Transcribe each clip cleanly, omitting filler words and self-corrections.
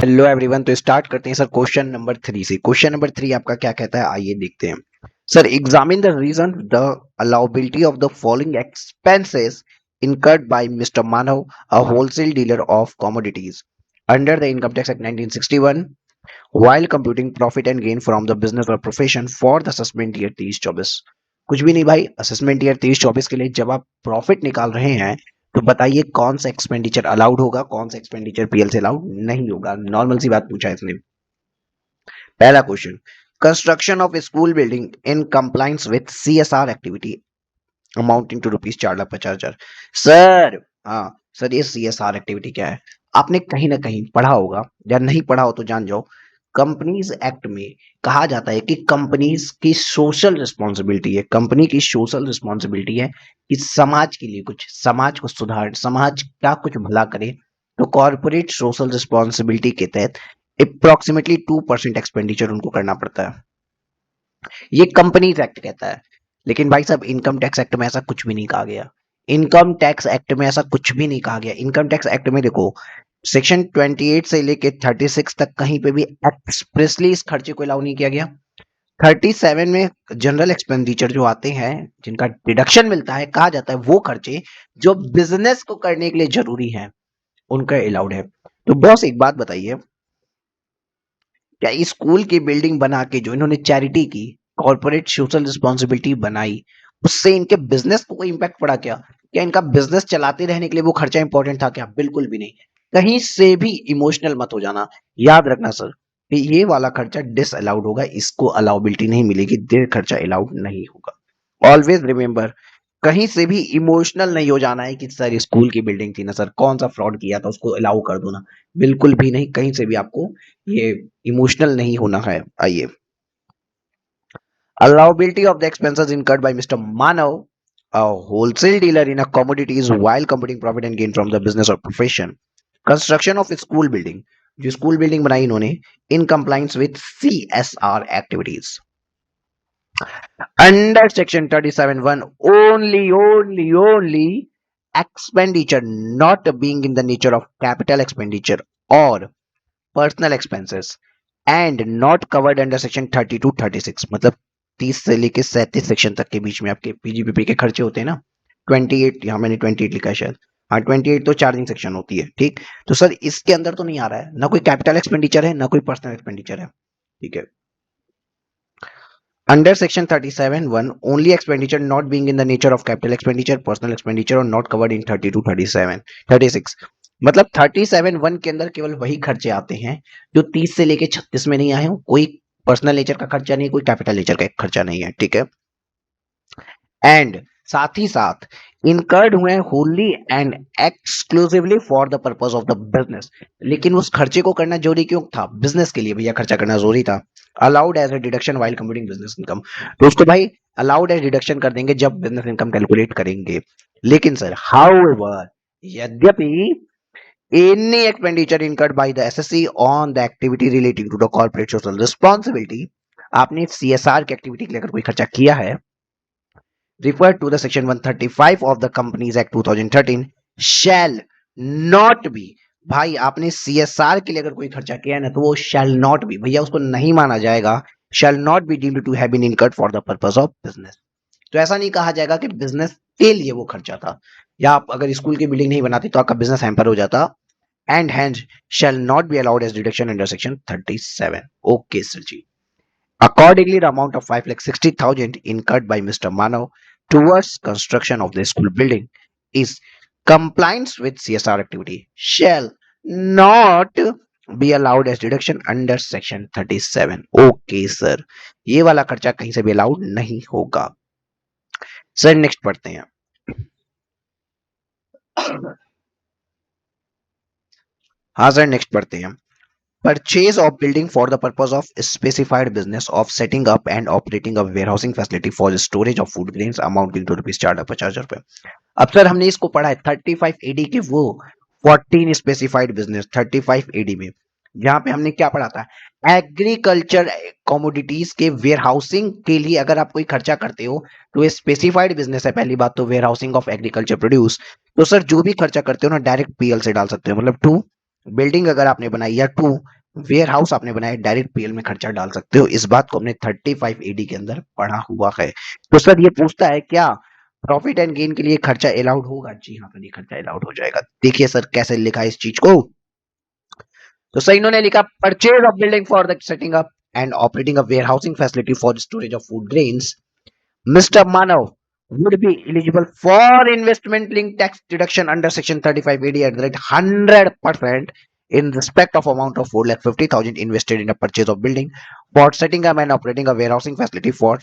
Hello everyone. तो start करते हैं सर क्वेश्चन नंबर 3 से। क्वेश्चन नंबर 3 आपका क्या कहता है, आइए देखते हैं। Sir, examine the reason the allowability of the following expenses incurred by Mr. Manav, a wholesale dealer of commodities, under the Income Tax Act 1961, while computing profit and gain from the business or profession for the assessment year 23-24। कुछ भी नहीं भाई, assessment year 23-24 के लिए जब आप profit निकाल रहे हैं तो बताइए कौन सा एक्सपेंडिचर अलाउड होगा, कौन सा एक्सपेंडिचर पीएल से अलाउड नहीं होगा। नॉर्मल सी बात पूछा है इसने। पहला question, construction of school building in compliance with CSR activity amounting to ₹4,50,000। Sir, हाँ सर, ये सीएसआर एक्टिविटी क्या है? आपने कहीं ना कहीं पढ़ा होगा, या नहीं पढ़ा हो तो जान जाओ। कंपनीज एक्ट में कहा जाता है कि कंपनीज की सोशल रिस्पॉन्सिबिलिटी है, कंपनी की सोशल रिस्पॉन्सिबिलिटी है कि समाज के लिए कुछ, समाज को सुधार, समाज का कुछ भला करे। तो कॉर्पोरेट सोशल रिस्पॉन्सिबिलिटी के तहत अप्रोक्सीमेटली 2% एक्सपेंडिचर उनको करना पड़ता है। ये कंपनीज एक्ट कहता है। लेकिन भाई साहब, इनकम टैक्स एक्ट में ऐसा कुछ भी नहीं कहा गया। इनकम टैक्स एक्ट में ऐसा कुछ भी नहीं कहा गया। इनकम टैक्स एक्ट में देखो, सेक्शन 28 से लेके 36 तक कहीं पे भी एक्सप्रेसली इस खर्चे को अलाउ नहीं किया गया। 37 में जनरल एक्सपेंडिचर जो आते हैं, जिनका डिडक्शन मिलता है, कहा जाता है वो खर्चे जो बिजनेस को करने के लिए जरूरी हैं उनका अलाउड है। तो बॉस एक बात बताइए, क्या इस स्कूल की बिल्डिंग बना के जो इन्होंने चैरिटी की, कॉर्पोरेट सोशल रिस्पॉन्सिबिलिटी बनाई, उससे इनके बिजनेस को कोई इंपैक्ट पड़ा क्या? क्या इनका बिजनेस चलाते रहने के लिए वो खर्चा इंपॉर्टेंट था क्या? बिल्कुल भी नहीं। कहीं से भी इमोशनल मत हो जाना। याद रखना सर कि ये वाला खर्चा डिस अलाउड होगा, इसको अलाउबिलिटी नहीं मिलेगी, ये खर्चा अलाउड नहीं होगा। ऑलवेज रिमेंबर, कहीं से भी इमोशनल नहीं हो जाना है कि सर स्कूल की बिल्डिंग थी ना सर, कौन सा फ्रॉड किया था उसको अलाउ कर दो ना। बिल्कुल भी नहीं, कहीं से भी आपको ये इमोशनल नहीं होना है। आइए, allowability of the expenses incurred by Mr. Manav, a wholesale dealer in a commodities while computing profit and gain from the business or profession, construction of a school building, जो स्कूल बिल्डिंग बनाई इन्होंने, in compliance with CSR activities under section 37(1), only expenditure not being in the nature of capital expenditure or personal expenses and not covered under section 32-36। मतलब 30 से लेके 37 section तक के बीच में आपके पीजीपीपी के खर्चे होते हैं ना। 28, यहाँ मैंने 28 लिखा है शायद, हाँ 28 तो चार्जिंग सेक्शन होती है, ठीक। तो सर इसके अंदर तो नहीं आ रहा है, ना कोई कैपिटल एक्सपेंडिचर है, ना कोई पर्सनल एक्सपेंडिचर है, ठीक है। Under section 37(1), only expenditure not being in the nature of capital expenditure, personal expenditure, or not covered in 32, 37, 36। मतलब 37(1) के अंदर केवल वही खर्चे आते हैं जो 30 से लेके 36 में नहीं आए हो। कोई पर्सनल नेचर का खर्चा नहीं, कोई कैपिटल नेचर का खर्चा नहीं है, ठीक है। एंड साथ ही साथ इनकर्ड हुए Holi and exclusively for the purpose of the business. लेकिन उस खर्चे को करना जरूरी क्यों था? बिजनेस के लिए भैया खर्चा करना जरूरी था। Allowed as a deduction while computing business income. तो उसको भाई अलाउड एज डिडक्शन कर देंगे जब बिजनेस इनकम कैलकुलेट करेंगे। लेकिन सर हाउएवर, यद्यपि any expenditure incurred by the SSC on the activity relating to the corporate social responsibility, आपने CSR की एक्टिविटी के लिए अगर कोई खर्चा किया है, referred to the section 135 of the Companies Act 2013, shall not be। भाई आपने CSR के लिए अगर कोई खर्चा किया है ना, तो वो shall not be, भैया उसको नहीं माना जाएगा। shall not be deemed to have been incurred for the purpose of business। तो ऐसा नहीं कहा जाएगा कि बिजनेस के लिए वो खर्चा था, या आप अगर स्कूल की बिल्डिंग नहीं बनाती तो आपका बिजनेस हैम्पर हो जाता, and hence shall not be allowed as deduction under section 37। Okay sir ji। Accordingly, the amount of 5,60,000 incurred by Mr. Manav towards construction of the school building is compliance with CSR activity shall not be allowed as deduction under section 37। Okay sir, ये वाला खर्चा कहीं से भी allowed नहीं होगा। Sir next पढ़ते हैं। हाँ सर, नेक्स्ट पढ़ते हैं। Purchase of building for the purpose of specified business of setting up and operating a warehousing facility for the storage of food grains amounting to ₹4,50,000। अब सर हमने इसको पढ़ा है 35 AD के वो 14 स्पेसिफाइड बिजनेस 35 AD में, जहां पे हमने क्या पढ़ा था? एग्रीकल्चर कमोडिटीज के वेयर हाउसिंग के लिए अगर आप कोई खर्चा करते हो तो ये स्पेसिफाइड बिजनेस है। पहली बात तो warehousing of agriculture produce. तो सर जो भी खर्चा करते हो ना, डायरेक्ट पीएल से डाल सकते हो। मतलब टू बिल्डिंग अगर आपने बनाई, या टू वेयर हाउस आपने बनाया, डायरेक्ट पीएल में खर्चा डाल सकते हो। इस बात को हमने 35 एडी के अंदर पढ़ा हुआ है। तो सर ये पूछता है क्या प्रॉफिट एंड गेन के लिए खर्चा अलाउड होगा? जी हाँ सर, ये खर्चा अलाउड हो जाएगा। देखिए सर कैसे लिखा है इस चीज को। तो सर इन्होंने लिखा purchase of building for the setting up and operating a warehousing facility for storage of food grains, Mr. Manav would be eligible for investment linked tax deduction under section 35AD at the rate 100% in respect of amount of 4,50,000 invested in a purchase of building for setting up and operating a warehousing facility for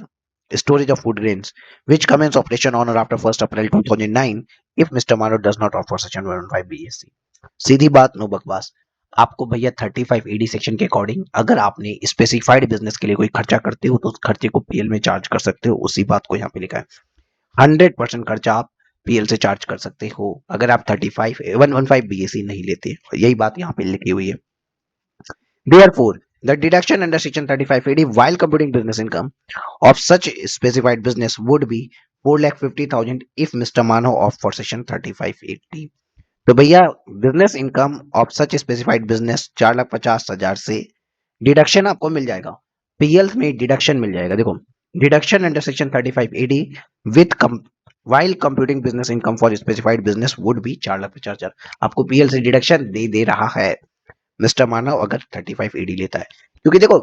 storage of food grains which commence operation on or after 1st April 2009 if Mr. Manav does not offer section 115 BSc। सीधी बात, no बकवास। आपको भैया 35 AD section के according अगर आपने specified business के लिए कोई खर्चा करते हो तो उस खर्चे को पीएल में चार्ज कर सकते हो। उसी बात को यहाँ पे लिखा है 100% खर्चा आप पीएल से चार्ज कर सकते हो अगर आप 35 115 बीएससी नहीं लेते। यही बात यहाँ पे लिखी हुई है। Therefore, the deduction under section 35AD while computing business income of such specified business would be 4,50,000 if Mr. Mano opt for section 3580। तो भैया business income of such specified business 4,50,000 से डिडक्शन आपको मिल जाएगा, पीएल में डिडक्शन मिल जाएगा। देखो deduction under section 35AD with while computing business income for specified business would be 4,50,000। आपको PL से डिडक्शन दे रहा है मिस्टर मानव अगर 35AD लेता है। क्योंकि देखो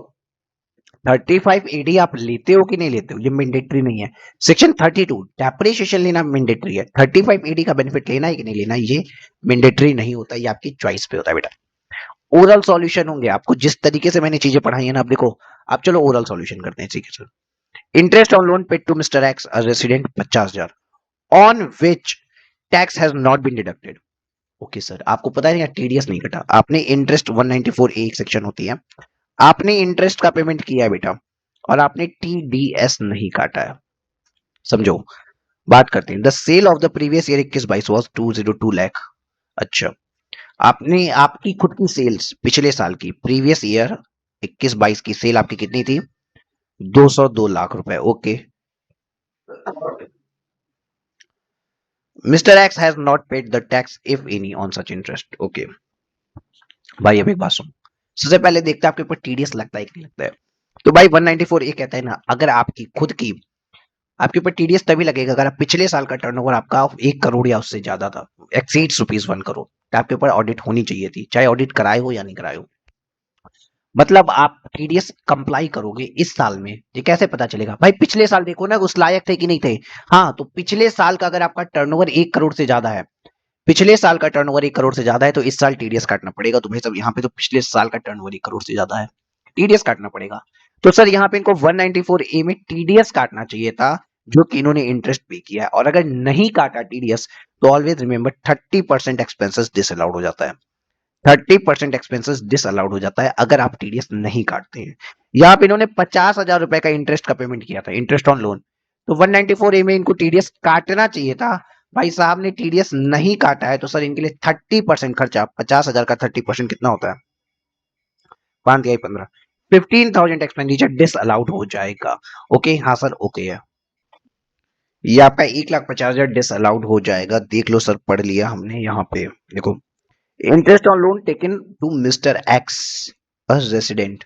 35AD आप लेते हो कि नहीं लेते हो ये मैंडेटरी नहीं है। सेक्शन 32 डेप्रिसिएशन लेना मैंडेटरी है। 35AD का बेनिफिट लेना है कि नहीं लेना ये मैंडेटरी नहीं होता, ये आपकी चॉइस पे होता है बेटा। ओरल सॉल्यूशन होंगे आपको जिस तरीके से मैंने चीजें पढ़ाई है ना। आप देखो, आप चलो ओरल सॉल्यूशन करते हैं, ठीक है sir. Interest on loan paid to mister x a resident 50,000 on which tax has not been deducted. Okay sir, आपको पता है टीडीएस नहीं कटा, आपने इंटरेस्ट 194 ए सेक्शन होती है, आपने इंटरेस्ट का पेमेंट किया है बेटा और आपने टीडीएस नहीं काटा है। समझो, बात करते हैं। The sale of the previous year 21-22 was 202 lakh. अच्छा, आपने आपकी खुद की सेल्स पिछले साल की प्रीवियस ईयर 21-22 की सेल आपकी कितनी थी? 202 लाख रुपए। Okay, mister x has not paid the tax if any on such interest. Okay भाई, अब एक बात सुन। सबसे पहले देखते हैं आपके ऊपर टीडीएस लगता है कि नहीं लगता है। तो भाई 194 ये कहता है ना, अगर आपकी खुद की आपके ऊपर टीडीएस तभी लगेगा अगर आप पिछले साल का टर्नओवर आपका 1 करोड़ या उससे ज्यादा था, एक्सीड्स रुपीज 1 करोड़, तो आपके ऊपर ऑडिट होनी चाहिए थी, चाहे ऑडिट कराए हो या नहीं कराए हो। मतलब आप टीडीएस कंप्लाई करोगे इस साल में, ये कैसे पता चलेगा भाई? पिछले साल देखो ना उस लायक थे कि नहीं थे। हाँ, तो पिछले साल का अगर आपका टर्नओवर 1 करोड़ से ज्यादा है, पिछले साल का टर्नओवर 1 करोड़ से ज्यादा है तो इस साल टीडीएस काटना पड़ेगा। तो भाई सब यहाँ पे तो पिछले साल का टर्नओवर 1 करोड़ से ज्यादा है, टीडीएस काटना पड़ेगा। तो सर यहाँ पे इनको 194 ए में टीडीएस काटना चाहिए था जो कि इन्होंने इंटरेस्ट पे किया है। और अगर नहीं काटा टीडीएस तो ऑलवेज रिमेंबर 30% एक्सपेंसेस डिसअलाउड हो जाता है। 30% एक्सपेंसेस डिसअलाउड हो जाता है अगर आप टीडीएस नहीं काटते हैं। यहाँ पे इन्होंने 50,000 रुपए का इंटरेस्ट का पेमेंट किया था, इंटरेस्ट ऑन लोन, तो 194 ए में इनको टीडीएस काटना चाहिए था। भाई साहब ने टीडीएस नहीं काटा है तो सर इनके लिए 30% खर्चा, 50,000 का 30% कितना होता है? 5 या 15, 15,000 एक्सपेंडिचर डिस अलाउड हो जाएगा। ओके, हाँ सर ओके है। ये आपका 1,50,000 डिस अलाउड हो जाएगा। देख लो सर, पढ़ लिया हमने। यहाँ पे देखो, interest on loan taken to mister x a resident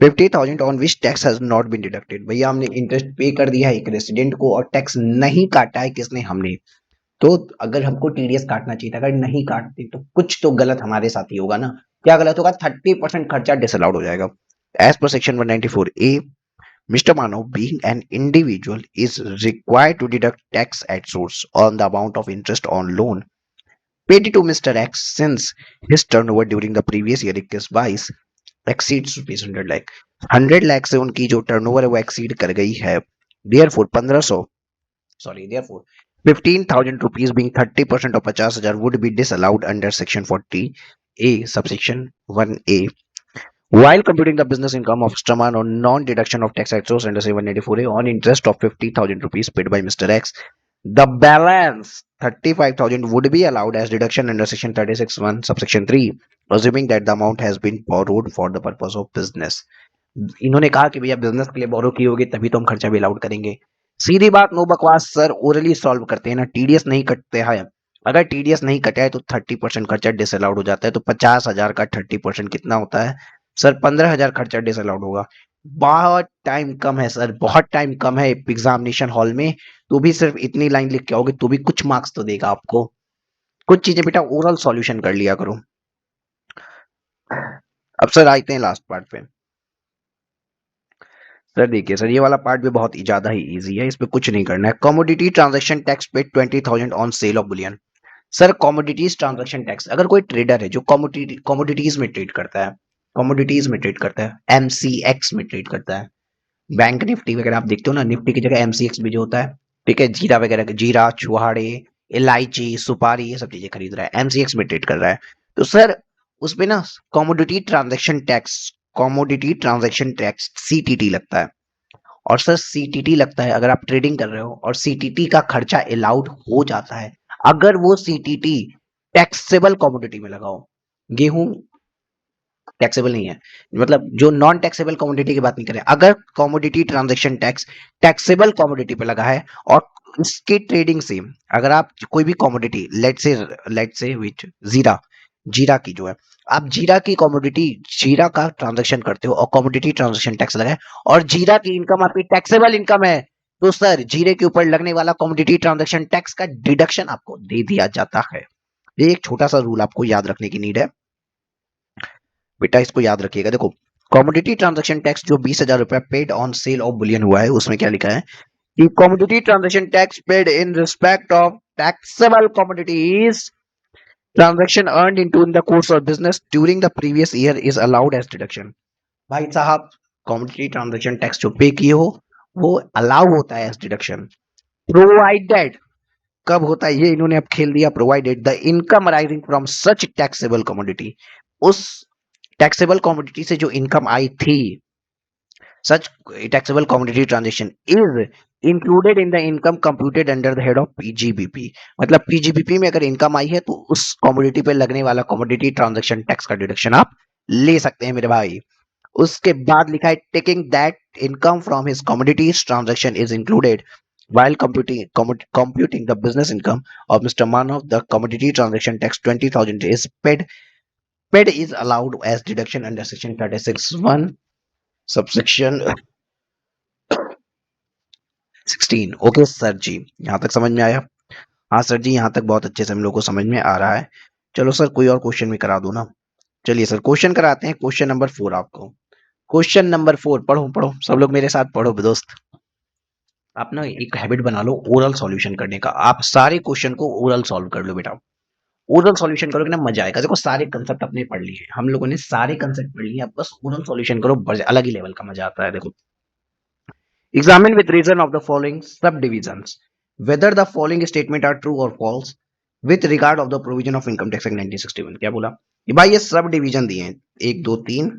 50,000 on which tax has not been deducted. भैया हमने इंटरेस्ट पे कर दिया है एक रेसिडेंट को और टैक्स नहीं काटा है, किसने? हमने। तो अगर हमको टीडीएस काटना चाहिए था, अगर नहीं काटते तो कुछ तो गलत हमारे साथ ही होगा ना। क्या गलत होगा? 30% खर्चा डिसअलाउड हो जाएगा। As per section 194 A, Mr. Mano, being an individual, is required to deduct tax at source on the amount of interest on loan paid to Mr. X since his turnover during the previous year 21-22 exceeds rupees 100 lakh। 100 lakh से उनकी जो turnover है वो exceed कर गई है। Therefore 1500, sorry, therefore 15,000 rupees being 30% of 50,000 would be disallowed under section 40A subsection 1A while computing the business income of Mr. Man on non-deduction of tax at source under 784A on interest of 50,000 rupees paid by Mr. X. The balance 35,000 would be allowed as deduction under section 36(1) subsection 3 assuming that the amount has been borrowed for the purpose of business। इन्होंने कहा कि भैया business के लिए बोरो की होगी तभी तो हम खर्चा भी अलाउड करेंगे। सीधी बात, नो बकवास सर, ओरली सॉल्व करते हैं ना। टीडीएस नहीं कटते हैं, अगर टीडीएस नहीं कटा है तो 30% खर्चा डिसअलाउड हो जाता है। तो 50,000 का 30% कितना होता है? सर 15,000 खर्चा डिसअलाउड होगा। बहुत टाइम कम है सर, बहुत टाइम कम है एग्जामिनेशन हॉल में, तो भी सिर्फ इतनी लाइन लिख के आओगे तो भी कुछ मार्क्स तो देगा आपको। कुछ चीजें बेटा ओरल सॉल्यूशन कर लिया करो। अब सर आते हैं लास्ट पार्ट पे। सर देखिए सर, ये वाला पार्ट भी बहुत ही ज्यादा ही इजी है, इस पे कुछ नहीं करना है। कमोडिटी ट्रांजैक्शन टैक्स पे 20,000 on sale of Boolean. Sir commodities transaction tax, अगर कोई ट्रेडर है जो कमोडिटीज में ट्रेड करता है, कमोडिटीज में ट्रेड करता है, एमसीएक्स में ट्रेड करता है, बैंक निफ्टी वगैरह आप देखते हो ना, निफ्टी की जगह एमसीएक्स भी जो होता है, ठीक है, जीरा वगैरह, जीरा, चुहाड़े, इलायची, सुपारी, ये सब चीजें खरीद रहा है, एमसीएक्स में ट्रेड कर रहा है, तो सर उसपे ना commodity transaction tax, commodity transaction tax CTT लगता है। और सर सीटीटी लगता है अगर आप ट्रेडिंग कर रहे हो, और सीटीटी का खर्चा अलाउड हो जाता है अगर वो सीटीटी टैक्सेबल कमोडिटी में लगाओ। गेहूं टैक्सेबल नहीं है, मतलब जो नॉन टैक्सेबल कमोडिटी की बात नहीं करें, अगर commodity transaction tax taxable commodity पे लगा है और इसकी ट्रेडिंग से, अगर आप कोई भी कमोडिटी, लेट्स से विच जीरा, जीरा की जो है, आप जीरा की कमोडिटी, जीरा का ट्रांजैक्शन करते हो और कमोडिटी ट्रांजैक्शन टैक्स लगा है और जीरा की इनकम आपकी टैक्सेबल इनकम है, तो सर जीरे के ऊपर लगने वाला कमोडिटी ट्रांजैक्शन टैक्स का डिडक्शन आपको दे दिया जाता है। ये एक छोटा सा रूल आपको याद रखने की नीड है बेटा, इसको याद रखिएगा। देखो कमोडिटी ट्रांजैक्शन टैक्स जो 20,000 रुपए paid on sale of bullion हुआ है, उसमें क्या लिखा है कि commodity transaction tax paid in respect of taxable commodities transaction earned into in the course of business during the previous year is allowed as deduction. भाई साहब कमोडिटी ट्रांजैक्शन टैक्स जो पे किए हो वो अलाउ होता है एज डिडक्शन, प्रोवाइडेड, कब होता है ये इन्होंने अब खेल दिया, provided the income arising from such taxable commodity, उस टैक्सेबल कमोडिटी से जो इनकम आई थी, such taxable commodity transaction is included in the income computed under the head of PGBP। मतलब PGBP में अगर इनकम आई है तो उस कमोडिटी पे लगने वाला कमोडिटी ट्रांजैक्शन टैक्स का डिडक्शन आप ले सकते हैं मेरे भाई। उसके बाद लिखा है taking that income from his commodities transaction is included while computing the business income of Mr. Manav, the commodity transaction tax 20,000 is paid is allowed as deduction under section 36(1) subsection 16। Okay sir जी, यहाँ तक समझ में आया? हाँ sir जी, यहाँ तक बहुत अच्छे से हम लोग को समझ में आ रहा है। चलो सर कोई और क्वेश्चन भी करा दो ना। चलिए सर क्वेश्चन कराते हैं, क्वेश्चन नंबर 4 आपको। क्वेश्चन नंबर 4 पढ़ो पढ़ो, सब लोग मेरे साथ पढ़ो दोस्त। आप ना एक हैबिट बना लो ओरल सॉल्यूशन करने का, आप सारे क्वेश्चन को ओरल सॉल्व कर लो बेटा। ओरल सॉल्यूशन करोगे ना मजा आएगा। देखो सारे कंसेप्ट अपने पढ़ लिए, हम लोगों ने सारे कंसेप्ट पढ़ लिए, अब बस ओरल सॉल्यूशन करो, अलग ही लेवल का मजा आता है। देखो examine with reason of the following subdivisions whether the following statement are true or false with regard of the provision of income tax act 1961। क्या बोला ये भाई, ये सब डिवीजन दिए हैं, 1 2 3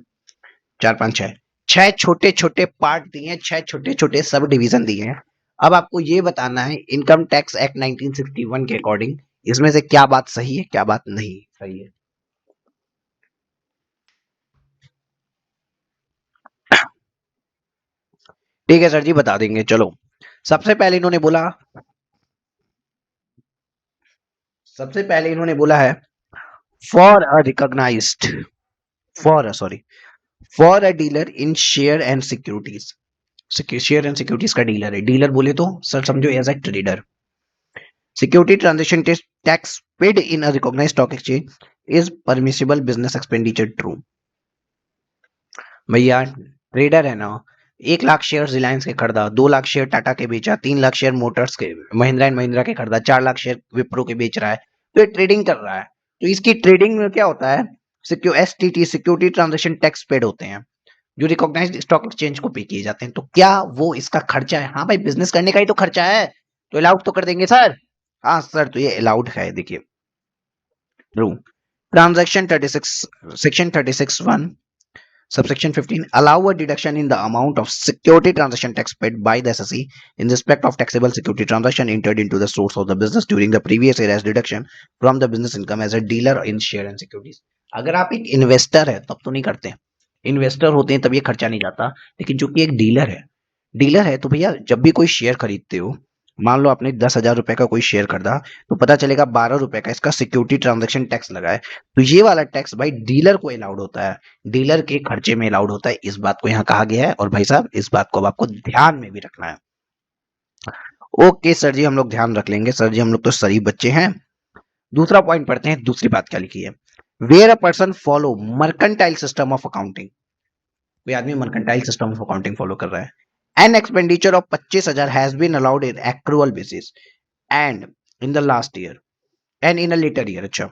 4 5 6, 6 छोटे छोटे पार्ट दिए हैं, 6 छोटे छोटे सब डिवीजन दिए हैं। अब आपको ये बताना है इनकम टैक्स एक्ट 1961 के अकॉर्डिंग इसमें से क्या बात सही है क्या बात नहीं सही है। ठीक है सर जी बता देंगे। चलो सबसे पहले इन्होंने बोला, सबसे पहले इन्होंने बोला है for a recognised, for a dealer in share and securities. Share and securities का डीलर है, डीलर बोले तो सर समझो as a trader. Security transaction tax paid in a recognised stock exchange is permissible business expenditure true. भैया trader है ना, 1 lakh share Reliance के खरीदा, 2 लाख शेयर टाटा के बेचा, 3 लाख शेयर मोटर्स के महिंद्रा एंड महिंद्रा के खरीदा, 4 लाख शेयर विप्रो के बेच रहा है, तो ये ट्रेडिंग कर रहा है। तो इसकी ट्रेडिंग में क्या होता है, STT security transaction tax paid होते हैं जो रिकॉग्नाइज्ड स्टॉक एक्सचेंज को पे किए जाते हैं। तो क्या वो इसका खर्चा है? हाँ भाई बिजनेस करने का ही तो खर्चा है, तो अलाउड तो कर देंगे सर। हाँ सर तो ये अलाउड है। देखिए true transaction 36 section 36(1) subsection 15 allow a deduction in the amount of security transaction tax paid by the SSE in respect of taxable security transaction entered into the source of the business during the previous year as deduction from the business income as a dealer in share and securities। अगर आप एक investor है तब तो नहीं करते हैं, investor होते हैं तब ये खर्चा नहीं जाता, लेकिन चूंकि एक डीलर है, डीलर है तो भैया जब भी कोई शेयर खरीदते हो मान लो आपने 10,000 रुपए का कोई शेयर खरीदा, तो पता चलेगा 12 रुपए का इसका सिक्योरिटी ट्रांजैक्शन टैक्स लगा है। तो ये वाला टैक्स भाई डीलर को अलाउड होता है, डीलर के खर्चे में अलाउड होता है। इस बात को यहाँ कहा गया है और भाई साहब इस बात को अब आपको ध्यान में भी रखना है। ओके सर जी, हम लोग ध्यान रख लेंगे सर जी, हम लोग तो शरीफ बच्चे हैं। दूसरा पॉइंट पढ़ते हैं, दूसरी बात क्या लिखी है। Where a person follow mercantile system of accounting, कोई आदमी mercantile system of accounting follow कर रहा है। An expenditure of 25,000 has been allowed in accrual basis and in the last year and in a later year. अच्छा,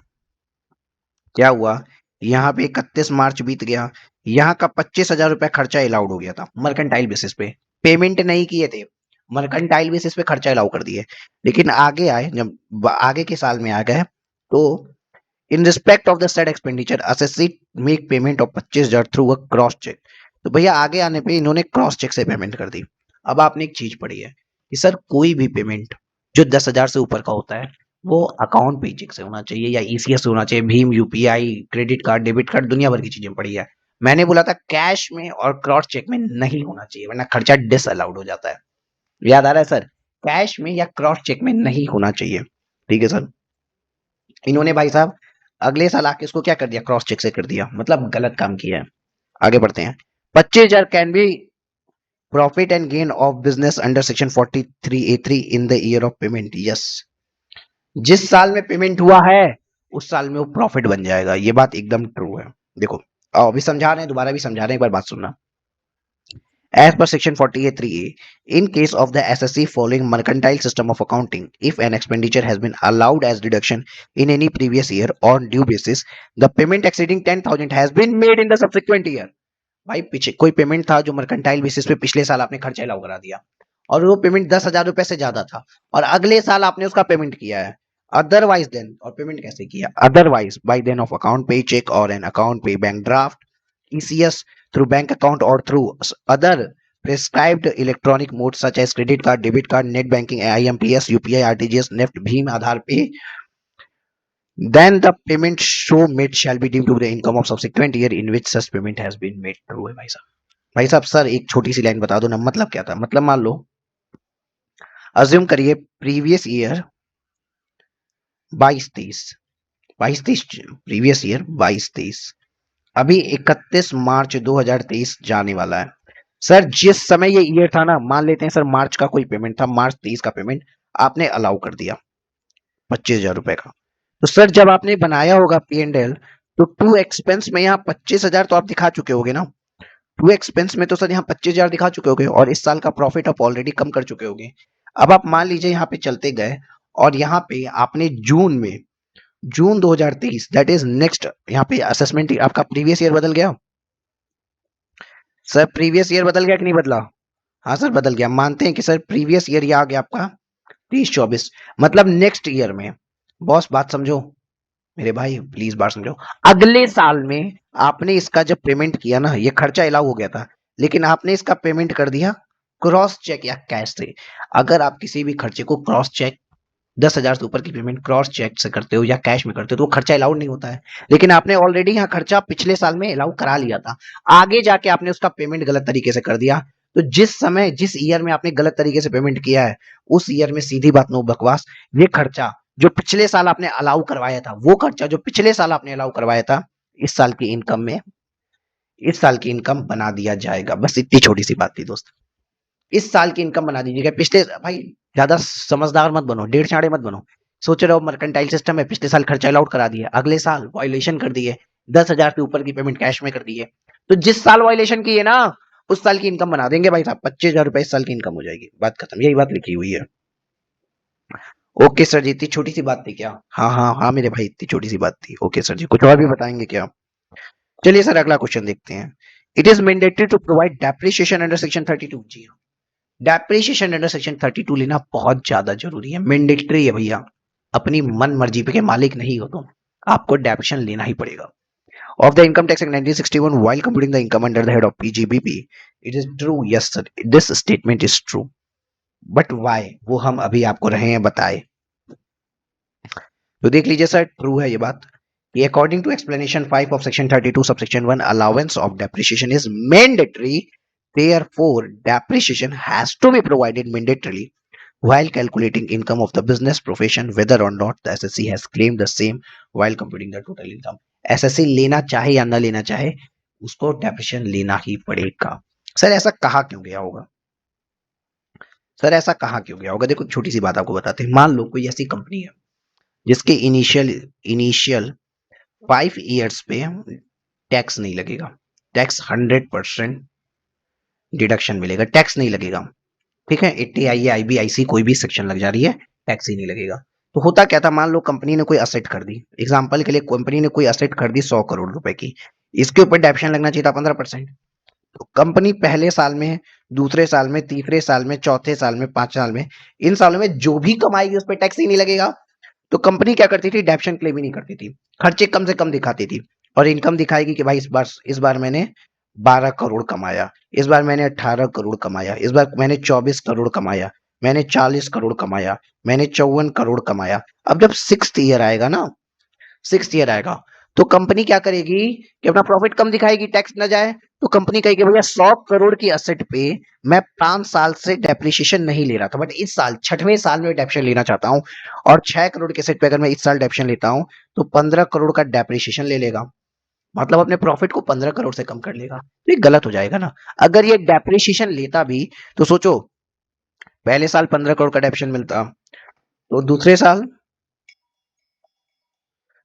क्या हुआ, यहाँ पे 31 मार्च बीत गया, यहाँ का 25,000 रुपया खर्चा अलाउड हो गया था मर्केंटाइल बेसिस पे, पेमेंट नहीं किए थे, मर्केंटाइल बेसिस पे खर्चा अलाउ कर दिए। लेकिन आगे आए, जब आगे के साल में आ गए, तो in respect of the said expenditure assessee make payment of 25,000 through a cross cheque. तो भैया आगे आने पे इन्होंने क्रॉस चेक से पेमेंट कर दी। अब आपने एक चीज पढ़ी है कि सर कोई भी पेमेंट जो 10,000 से ऊपर का होता है वो अकाउंट पे चेक से होना चाहिए या ईसीएस से होना चाहिए, Bhim, UPI, credit card, debit card, दुनिया भर की चीजें पड़ी है। मैंने बोला था कैश में और क्रॉस चेक में नहीं होना चाहिए वरना खर्चा डिस अलाउड हो जाता है। याद आ रहा है सर, कैश में या क्रॉस चेक में नहीं होना चाहिए। ठीक है सर, इन्होंने भाई साहब अगले साल आके इसको क्या कर दिया, क्रॉस चेक से कर दिया, मतलब गलत काम किया है। आगे बढ़ते हैं। 25,000 can be profit and gain of business under section 43A3 in the year of payment. Yes, जिस साल में पेमेंट हुआ है उस साल में वो प्रॉफिट बन जाएगा, ये बात एकदम ट्रू है। देखो, अभी समझा रहे हैं, दोबारा भी समझा रहे हैं, एक बार बात सुनना। As per section 48(3)(a), in case of the SSC following mercantile system of accounting, if an expenditure has been allowed as deduction in any previous year on due basis, the payment exceeding 10,000 has been made in the subsequent year। भाई पीछे कोई payment था जो mercantile basis पे पिछले साल आपने खर्चा अलाउ करा दिया और वो पेमेंट 10,000 रुपए से ज्यादा था और अगले साल आपने उसका पेमेंट किया है, अदरवाइज देन, और पेमेंट कैसे किया, otherwise by then of account payee cheque और an account payee bank draft, ECS, through bank account or through other prescribed electronic modes such as credit card, debit card, net banking, IMPS, UPI, RTGS, NEFT, Bheem, Aadhaar Pay, then the payment so made shall be due to the income of subsequent year in which such payment has been made। true है भाई साहब। भाई साहब sir एक छोटी सी line बता दो ना, मतलब क्या था, मतलब मान लो अज्यूम करिए प्रीवियस ईयर 22-23, 22-23 प्रीवियस ईयर 22-23, अभी 31 मार्च 2023 जाने वाला है। सर जिस समय ये ईयर था ना, मान लेते हैं सर मार्च का कोई पेमेंट था, मार्च 23 का पेमेंट आपने अलाउ कर दिया 25,000 रुपए का। तो सर जब आपने बनाया होगा P&L, तो टू एक्सपेंस में यहाँ 25,000 तो आप दिखा चुके होगे ना, टू एक्सपेंस में तो सर यहाँ 25,000 दिखा चुके होगे और इस साल का प्रॉफिट आप ऑलरेडी कम कर चुके होगे। अब आप मान लीजिए यहाँ पे चलते गए और यहाँ पे आपने जून में, जून 2023 दैट इज नेक्स्ट, यहाँ पे असेसमेंट आपका प्रीवियस ईयर बदल गया। सर प्रीवियस ईयर बदल गया कि नहीं बदला, हाँ सर बदल गया, मानते हैं कि सर प्रीवियस ईयर ये आ गया आपका 23-24, मतलब नेक्स्ट ईयर में, बॉस बात समझो मेरे भाई, प्लीज बात समझो, अगले साल में आपने इसका जब पेमेंट किया ना, ये खर्चा अलाउ हो गया था लेकिन आपने इसका पेमेंट कर दिया क्रॉस चेक या कैश से। अगर आप किसी भी खर्चे को क्रॉस चेक 10,000 से ऊपर की पेमेंट क्रॉस चेक से करते हो या कैश में करते हो तो वो खर्चा अलाउड नहीं होता है, लेकिन आपने ऑलरेडी यहाँ खर्चा पिछले साल में अलाउ करा लिया था, आगे जाके आपने उसका पेमेंट गलत तरीके से कर दिया। तो जिस समय जिस ईयर में आपने गलत तरीके से पेमेंट किया है उस ईयर में सीधी बात नो बकवास, ये खर्चा जो पिछले साल आपने अलाउ करवाया था, वो खर्चा जो पिछले साल आपने अलाउ करवाया था इस साल की इनकम में, इस साल की इनकम बना दिया जाएगा। बस इतनी छोटी सी बात थी दोस्त, इस साल की इनकम बना दीजिएगा। पिछले भाई ज्यादा समझदार मत बनो, डेढ़ चाड़े मत बनो, सोच रहे हो मर्केंटाइल सिस्टम है, पिछले साल खर्चा अलाउड करा दिए, अगले साल वायलेशन कर दिए, 10,000 से ऊपर की पेमेंट कैश में कर दिए, तो जिस साल वायलेशन की है ना उस साल की इनकम बना देंगे भाई साहब, 25,000 रुपए इस साल की इनकम हो जाएगी, बात खत्म, यही बात लिखी हुई है। ओके सर जी, इतनी छोटी सी बात थी क्या, हाँ हाँ हाँ मेरे भाई इतनी छोटी सी बात थी। ओके सर जी, कुछ और भी बताएंगे क्या। चलिए सर अगला क्वेश्चन देखते हैं। It is mandatory to provide depreciation under section 32। जी हाँ, डेप्रिसिएशन अंडर सेक्शन 32 लेना बहुत ज्यादा जरूरी है, मैंडेटरी है भैया, अपनी मन मर्जी पे के मालिक नहीं हो तुम, आपको डेप्रिसिएशन लेना ही पड़ेगा। Of the income tax act 1961 while computing the income under the head of PGBP, it is true, yes sir, this statement is true, but why वो हम अभी आपको रहे हैं बताए। तो देख लीजिए सर, ट्रू है ये बात कि according to explanation 5 of section 32 subsection 1 allowance of depreciation is mandatory, therefore depreciation has to be provided mandatorily while calculating income of the business profession whether or not the SSC has claimed the same while computing the total income. SSC लेना चाहे या ना लेना चाहे उसको depreciation लेना ही पड़ेगा। Sir ऐसा कहा क्यों गया होगा? सर ऐसा कहा क्यों गया होगा? देखो छोटी सी बात आपको बताते हैं। मान लो कोई ऐसी कंपनी है जिसके इनिशियल 5 इयर्स पे टैक्स नहीं लगेगा, टैक्स 100% डिडक्शन मिलेगा, टैक्स नहीं लगेगा। ठीक है, 80 IBIC कोई भी सेक्शन लग जा रही है, टैक्स ही नहीं लगेगा। तो होता क्या था, मान लो कंपनी ने कोई असेट कर दी, एग्जांपल के लिए कंपनी ने कोई असेट कर दी 100 करोड़ रुपए की, इसके ऊपर डेप्शन लगना चाहिए था 15%। तो कंपनी पहले साल में, दूसरे साल में, तीसरे साल में, चौथे साल में, 5 साल में, इन सालों में जो भी कमाएगी उस पर टैक्स ही नहीं लगेगा। तो कंपनी क्या करती थी, डेप्शन क्लेम ही नहीं करती थी, खर्चे कम से कम दिखाती थी और इनकम दिखाएगी कि भाई इस बार मैंने 12 करोड़ कमाया, इस बार मैंने 18 करोड़ कमाया, इस बार मैंने 24 करोड़ कमाया, मैंने 40 करोड़ कमाया, मैंने 54 करोड़ कमाया। अब जब 6th ईयर आएगा ना, 6th ईयर आएगा तो कंपनी क्या करेगी कि अपना प्रॉफिट कम दिखाएगी, टैक्स ना जाए। तो कंपनी कहेगी भैया 100 करोड़ की असेट पे मैं 5 साल से डेप्रिसिएशन नहीं ले रहा था, बट इस साल 6वें साल में डेप्रिसिएशन लेना चाहता हूं और 6 करोड़ के असेट पे अगर मैं इस साल डेप्रिसिएशन लेता हूं तो 15 करोड़ का डेप्रिसिएशन ले लेगा, मतलब अपने प्रॉफिट को 15 करोड़ से कम कर लेगा। तो ये गलत हो जाएगा ना। अगर ये डेप्रिसिएशन लेता भी तो सोचो, पहले साल 15 करोड़ का डेप्रिसिएशन मिलता तो दूसरे साल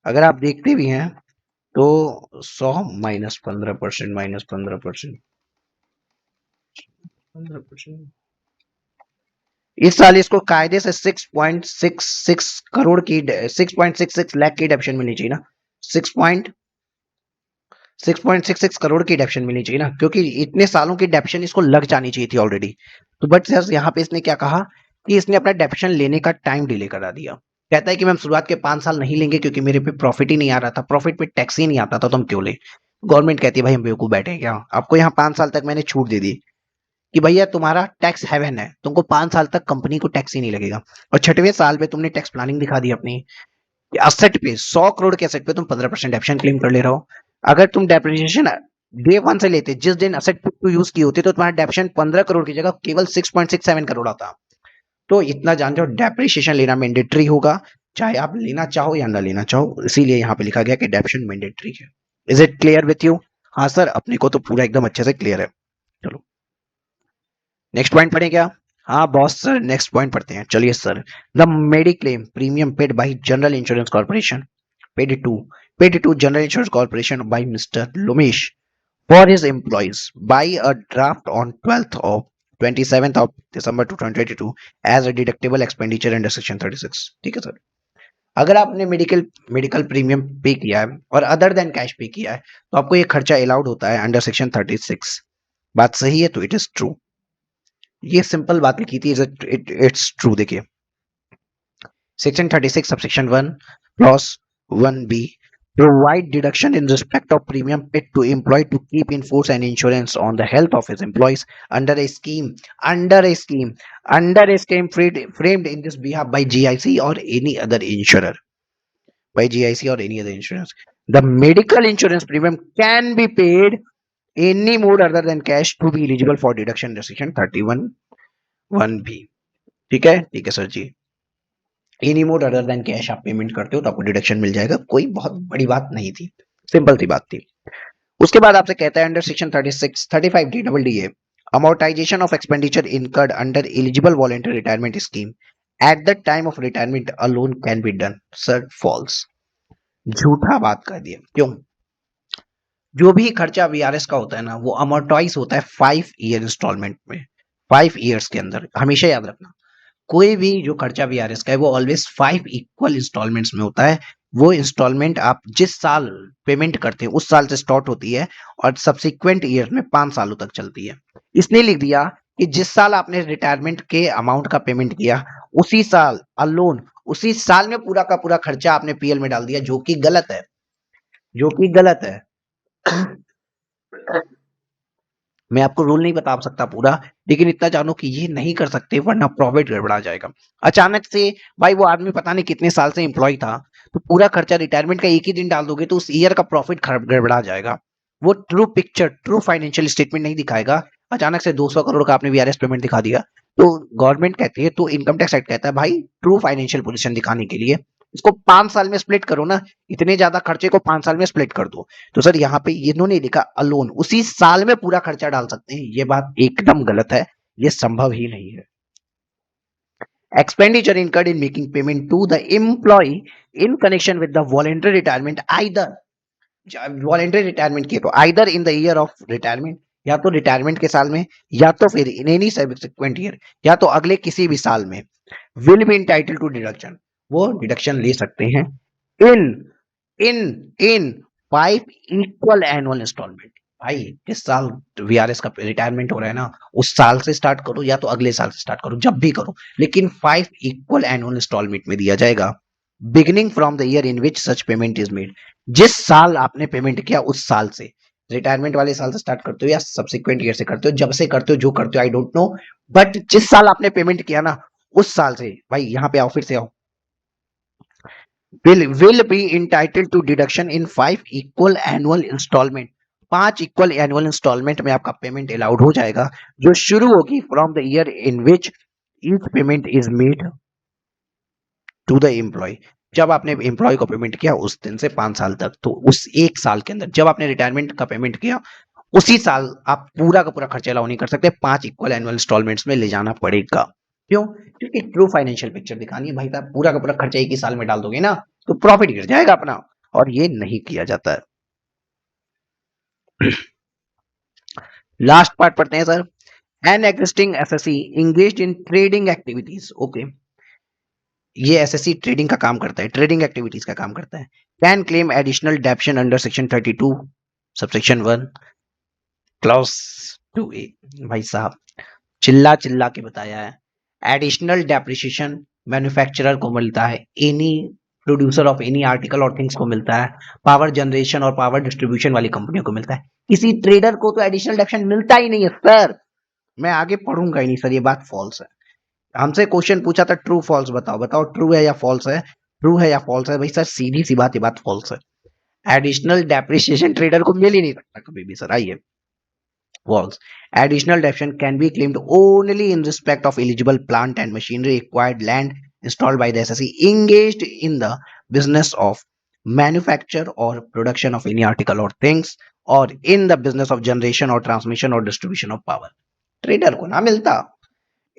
अगर आप देखते भी हैं तो 100 माइनस 15% माइनस 15%, 15%, इस साल इसको कायदे से 6.66 करोड़ की 6.66 लाख की डेप्शन मिलनी चाहिए ना, 6.66 करोड़ की डेप्शन मिलनी चाहिए ना, क्योंकि इतने सालों की डेप्शन इसको लग जानी चाहिए थी ऑलरेडी। तो बट सर यहाँ पे इसने क्या कहा कि इसने अपना डेप्शन लेने का टाइम डिले करा दिया। कहता है कि मैम शुरुआत के 5 साल नहीं लेंगे क्योंकि मेरे पे प्रॉफिट ही नहीं आ रहा था, प्रॉफिट पे टैक्स ही नहीं आता था, तो हम क्यों ले। गवर्नमेंट कहती है भाई हम बेवकूफ बैठे हैं क्या, आपको यहाँ 5 साल तक मैंने छूट दे दी कि भैया तुम्हारा टैक्स हेवन है, तुमको 5 साल तक कंपनी को टैक्स ही नहीं लगेगा। और 6वें साल में तुमने टैक्स प्लानिंग दिखा दी अपनी, असेट पे 100 करोड़ के असेट पे तुम 15% डेप्शन क्लेम कर ले रहे हो। अगर तुम डेप्रिसिएशन डे 1 से लेते, जिस दिन असेट टू यूज की होती, तो तुम्हारा डेप्शन 15 करोड़ की जगह केवल 6.67 करोड़ आता। तो इतना जान जाओ डेप्रिसिएशन लेना मैंडेटरी होगा, चाहे आप लेना चाहो या ना लेना चाहो, इसीलिए यहाँ पे लिखा गया कि डेप्शन मैंडेटरी है। Is it clear with you? हाँ सर, अपने को तो पूरा एकदम अच्छे से क्लियर है। चलो नेक्स्ट पॉइंट पढ़े क्या? हाँ बॉस सर, नेक्स्ट पॉइंट पढ़ते हैं, चलिए sir. The mediclaim premium paid by general insurance corporation paid to General Insurance Corporation by Mr. Lomesh for his employees by a draft on 27th of December 2022 as a deductible expenditure under section 36। ठीक है sir, अगर आपने medical premium पे किया है और other than cash पे किया है तो आपको ये खर्चा अलाउड होता है अंडर सेक्शन 36। बात सही है, तो इट इज ट्रू। ये सिंपल बात लिखी थी, इट्स ट्रू। देखिए section 36 subsection 1 clause 1B provide deduction in respect of premium paid to employee to keep in force an insurance on the health of his employees under a scheme framed in this behalf by GIC or any other insurer, the medical insurance premium can be paid any mode other than cash to be eligible for deduction under section 31 1B। ठीक है sir ji, any mode other than cash आप payment करते हो तो आपको deduction मिल जाएगा, कोई बहुत बड़ी बात नहीं थी, सिंपल सी बात थी। उसके बाद आपसे कहता है under section 36 35 DDA amortization of expenditure incurred under eligible voluntary retirement scheme at the time of retirement alone can be done। Sir false, झूठा बात कर दिया। क्यों? जो भी खर्चा वीआरएस का होता है ना वो अमोर्टाइज होता है 5 ईयर इंस्टॉलमेंट में, 5 ईयर्स के अंदर, हमेशा याद रखना। कोई भी जो खर्चा वीआरएस का है वो ऑलवेज 5 इक्वल इंस्टॉलमेंट्स में होता है। वो इंस्टॉलमेंट आप जिस साल पेमेंट करते हैं उस साल से स्टार्ट होती है और सब्सिक्वेंट ईयर में 5 सालों तक चलती है। इसने लिख दिया कि जिस साल आपने रिटायरमेंट के अमाउंट का पेमेंट किया उसी साल अलोन, उसी साल में पूरा का पूरा खर्चा आपने पीएल में डाल दिया, जो कि गलत है, जो कि गलत है। मैं आपको रूल नहीं बता सकता पूरा, लेकिन इतना जानो कि ये नहीं कर सकते वरना प्रॉफिट गड़बड़ा जाएगा। अचानक से भाई वो आदमी पता नहीं कितने साल से एम्प्लॉय था, तो पूरा खर्चा रिटायरमेंट का एक ही दिन डाल दोगे तो उस ईयर का प्रॉफिट गड़बड़ा जाएगा। वो true picture, true financial statement नहीं दिखाएगा। अचानक से 200 करोड़ का आपने वीआरएस पेमेंट दिखा दिया तो गवर्नमेंट कहती है, तो इनकम टैक्स एक्ट कहता है भाई ट्रू फाइनेंशियल पोजीशन दिखाने के लिए इसको 5 साल में स्प्लिट करो ना, इतने ज्यादा खर्चे को 5 साल में स्प्लिट कर दो। तो सर यहाँ पे इन्होंने लिखा अलोन, उसी साल में पूरा खर्चा डाल सकते हैं, ये बात एकदम गलत है, ये संभव ही नहीं है। Expenditure incurred in making payment to the employee in connection with the voluntary retirement, either voluntary retirement की तो either in the year of retirement, या तो रिटायरमेंट के साल में, या तो फिर इन एनी सब्सिक्वेंट ईयर, या तो अगले किसी भी साल में, will be entitle to deduction, वो डिडक्शन ले सकते हैं in in in 5 equal annual instalment. भाई किस साल वीआरएस का रिटायरमेंट हो रहा है ना, उस साल से स्टार्ट करो या तो अगले साल से स्टार्ट करो, जब भी करो, लेकिन 5 इक्वल एनुअल इंस्टॉलमेंट में दिया जाएगा, beginning from the year in which such payment is made. जिस साल आपने पेमेंट किया उस साल से, रिटायरमेंट वाले साल से स्टार्ट करते हो या सब्सिक्वेंट ईयर से करते हो, जब से करते हो, जो करते हो आई डोंट नो, बट जिस साल आपने पेमेंट किया ना उस साल से, भाई यहाँ पे आओ, फिर से आओ, will be entitled to deduction in 5 equal annual installment। 5 equal annual instalment में आपका पेमेंट अलाउड हो जाएगा, जो शुरू होगी from the year in which each payment is made to the employ. जब आपने एम्प्लॉय को पेमेंट किया उस दिन से 5 साल तक, तो उस एक साल के अंदर जब आपने रिटायरमेंट का पेमेंट किया उसी साल आप पूरा का पूरा खर्चा अलाउ नहीं कर सकते, 5 इक्वल एनुअल इंस्टॉलमेंट्स में ले जाना पड़ेगा। क्यों? क्योंकि ट्रू फाइनेंशियल पिक्चर दिखानी है भाई साहब, पूरा का पूरा खर्चा एक ही साल में डाल दोगे ना तो प्रॉफिट गिर जाएगा अपना, और ये नहीं किया जाता है। लास्ट पार्ट पढ़ते हैं sir. An existing SSC engaged in trading activities, okay, ये एसएससी ट्रेडिंग का काम करता है, ट्रेडिंग एक्टिविटीज का काम करता है, can claim additional डेप्शन under section 32 subsection 1 clause 2A। भाई साहब चिल्ला चिल्ला के बताया है, एडिशनल डेप्रिसिएशन मैन्युफैक्चरर को मिलता है, any producer of any article और थिंग्स को मिलता है, पावर जनरेशन और पावर डिस्ट्रीब्यूशन वाली कंपनियों को मिलता है, किसी ट्रेडर को तो एडिशनल डेप्शन मिलता ही नहीं है सर। मैं आगे पढ़ूंगा ही नहीं सर, ये बात फॉल्स है। हमसे क्वेश्चन पूछा था ट्रू फॉल्स बताओ, बताओ ट्रू है या फॉल्स है, ट्रू है या फॉल्स है, भाई सर सीधी सी बात, ये बात फॉल्स है। एडिशनल डेप्रिसिएशन ट्रेडर को मिल ही नहीं सकता कभी भी सर। आइए, false, additional deduction can be claimed only in respect of eligible plant and machinery, acquired land installed by the SSE engaged in the business of manufacture or production of any article or things, or in the business of generation or transmission or distribution of power। Trader को ना मिलता।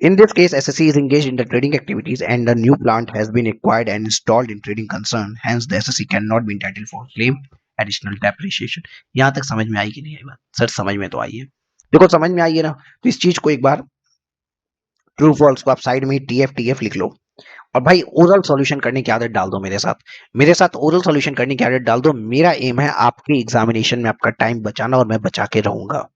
In this case, SSE is engaged in the trading activities and the new plant has been acquired and installed in trading concern. Hence, the SSE cannot be entitled for claim additional depreciation। यहाँ तक समझ में आई कि नहीं आई बात? Sir समझ में तो आई है। देखो समझ में आई है ना, तो इस चीज को एक बार ट्रू फॉल्स को आप साइड में TF लिख लो, और भाई ओरल सॉल्यूशन करने की आदत डाल दो मेरे साथ ओरल सॉल्यूशन करने की आदत डाल दो। मेरा एम है आपके एग्जामिनेशन में आपका टाइम बचाना, और मैं बचा के रहूंगा।